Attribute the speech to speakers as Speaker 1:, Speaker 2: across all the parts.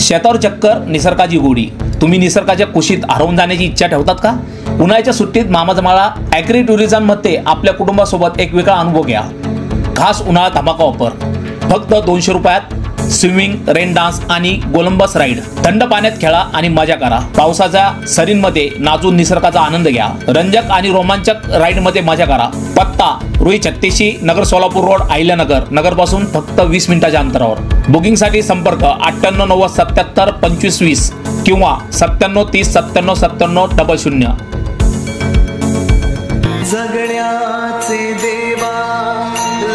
Speaker 1: शेतावर चक्कर, निसर्गाची गोडी. तुम्ही निसर्गाच्या कुशीत हरवून जाण्याची इच्छा ठेवतात का? उन्हाळ्याच्या सुट्टीत मामाजमाळा ॲग्री टुरिझममध्ये आपल्या कुटुंबासोबत एक वेगळा अनुभव घ्या. खास उन्हाळा धमाका ऑफर. फक्त 200 रुपयात स्विमिंग, रेन डान्स आणि गोलंबस राईड. थंड पाण्यात खेळा आणि मजा करा. पावसाच्या सरींमध्ये नाचून निसर्गाचा आनंद घ्या. रंजक आणि रोमांचक राईडमध्ये मजा करा. पत्ता रुई 36, नगर सोलापूर रोड, अहिल्यानगर. नगरपासून फक्त 20 मिनिटाच्या अंतरावर. बुकिंगसाठी संपर्क 98 90 77 25 20 किंवा 97 30 97 97 00.
Speaker 2: जगण्याचे देवा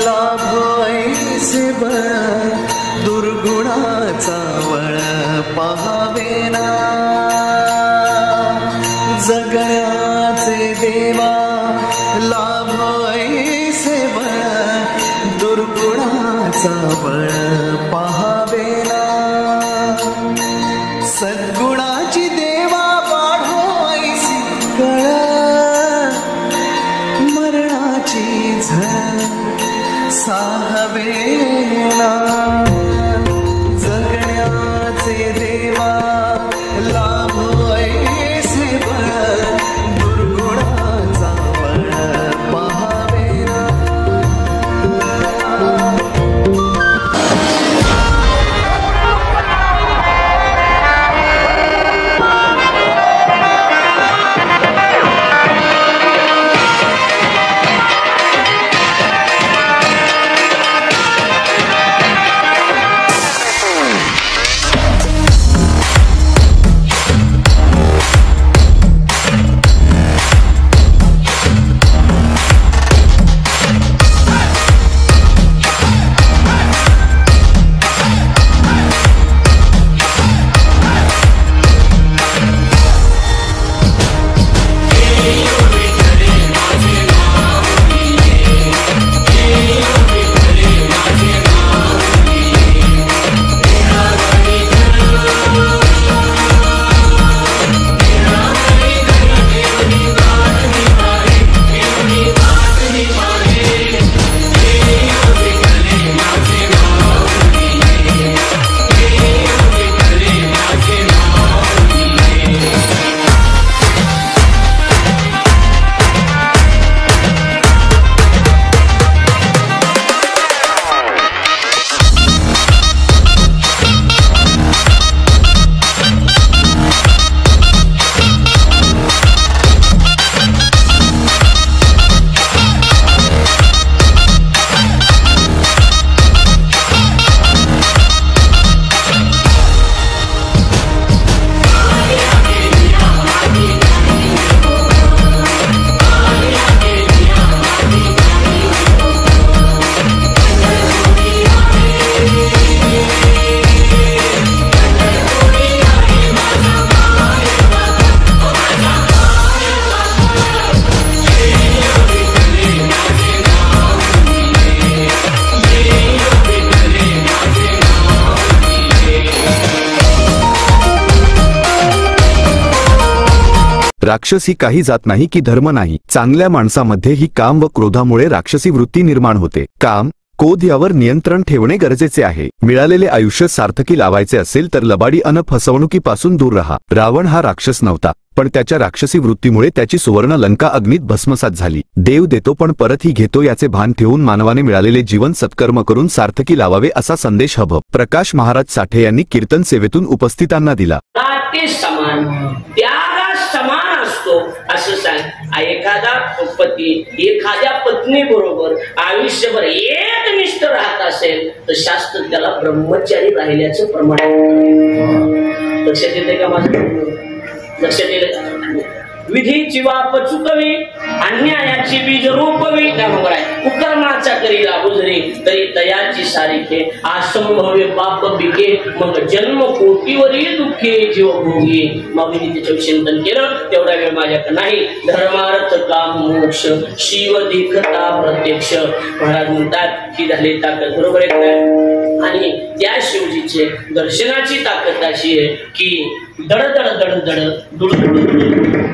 Speaker 2: लाभोयसे बळ, दुर्गुणाचा वळ पाहावेना. जगण्याचे देवा लाभोयसे बळ, दुर्गुणाचा वळ पाहावेना. सद्गुणाची देवा वाढोयसी कळ, मरणाची झळ साहवेना. जगण्याचे देवा लाभोयसे बळ, दुर्गुणाचा बळ पाहावेना.
Speaker 3: राक्षस ही काही जात नाही की धर्म नाही. चांगल्या माणसामध्ये ही काम व क्रोधामुळे राक्षसी वृत्ती निर्माण होते. काम, क्रोध यावर नियंत्रण ठेवणे गरजेचे आहे. मिळालेले आयुष्य सार्थकी लावायचे असेल तर लबाडी अन फसवणुकीपासून दूर राहा. रावण हा राक्षस नव्हता, पण त्याच्या राक्षसी वृत्तीमुळे त्याची सुवर्ण लंका अग्नीत भस्मसात झाली. देव देतो पण परतही घेतो याचे भान ठेवून मानवाने मिळालेले जीवन सत्कर्म करून सार्थकी लावावे असा संदेश हभ प्रकाश महाराज साठे यांनी कीर्तन सेवेतून उपस्थितांना दिला.
Speaker 4: समान असतो असं सांग. एखादा पती एखाद्या पत्नी बरोबर आयुष्यभर एकनिष्ठ राहत असेल तर शास्त्र त्याला ब्रह्मचारी राहिल्याचं प्रमाण. लक्षात येते का माझं? लक्षात येते? विधीची वाप चुकवी, अन्यायाची बीज रोपवी. त्यामुळे कुकर्माचा करीला बुजरी तरी तयाची सारिखे. असंभव्य पाप बिके मग जन्म कोटीवरील दुःखे जीव भोगी. मग मी त्याचं चिंतन केलं. तेवढा वेळ माझ्याकडे नाही. धर्मार्थ काम मोक्ष शिव देखता प्रत्यक्ष. महाराज म्हणतात की झाली ताकद. बरोबर आहे. आणि त्या शिवजीचे दर्शनाची ताकद अशी आहे की दड दड दड दड दुड दुड.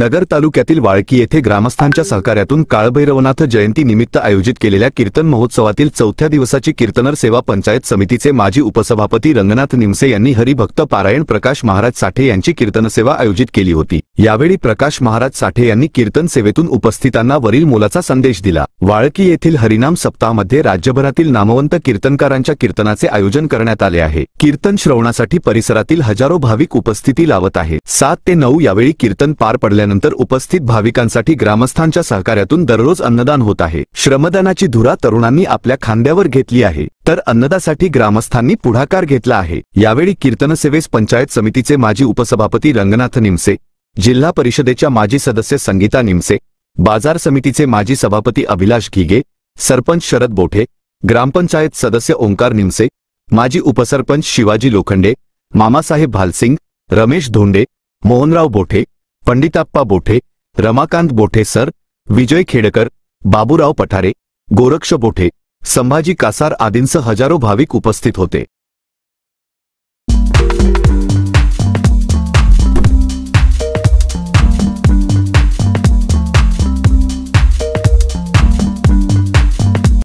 Speaker 3: नगर तालुक्यातील वाळकी येथे ग्रामस्थांच्या सहकार्यातून काळभैरवनाथ जयंती निमित्त आयोजित केलेल्या कीर्तन महोत्सवातील 4थ्या दिवसाची कीर्तनर सेवा पंचायत समितीचे माजी उपसभापती रंगनाथ निमसे यांनी हरिभक्त पारायण प्रकाश महाराज साठे यांची कीर्तन सेवा आयोजित केली होती। यावेळी प्रकाश महाराज साठे यांनी कीर्तन सेवेतून उपस्थितांना वरील मोलाचा संदेश दिला। वाळकी येथील हरिनाम सप्ताहामध्ये राज्यभरातील नामवंत कीर्तनकारांच्या कीर्तनाचे आयोजन करण्यात आले आहे। कीर्तन श्रवणासाठी परिसरातील हजारो भाविक उपस्थिती लावत आहेत। 7 ते 9 यावेळी कीर्तन पार पडल्यानंतर उपस्थित भाविकांसाठी ग्रामस्थांच्या सहकार्यातून दररोज अन्नदान होत आहे। श्रमदानाची धुरा तरुणांनी आपल्या खांद्यावर घेतली आहे, तर अन्नदासाठी ग्रामस्थांनी पुढाकार घेतला आहे। यावेळी कीर्तन सेवेस पंचायत समितीचे माजी उपसभापती रंगनाथ निमसे, जिल्हा परिषदेच्या माजी सदस्य संगीता निमसे, बाजार समितीचे माजी सभापती अभिलाष घिगे, सरपंच शरद बोठे, ग्रामपंचायत सदस्य ओंकार निमसे, माजी उपसरपंच शिवाजी लोखंडे, मामासाहेब भालसिंग, रमेश धोंडे, मोहनराव बोठे, पंडिताप्पा बोठे, रमाकांत बोठे सर, विजय खेडकर, बाबूराव पठारे, गोरक्ष बोठे, संभाजी कासार आदींसह हजारो भाविक उपस्थित होते।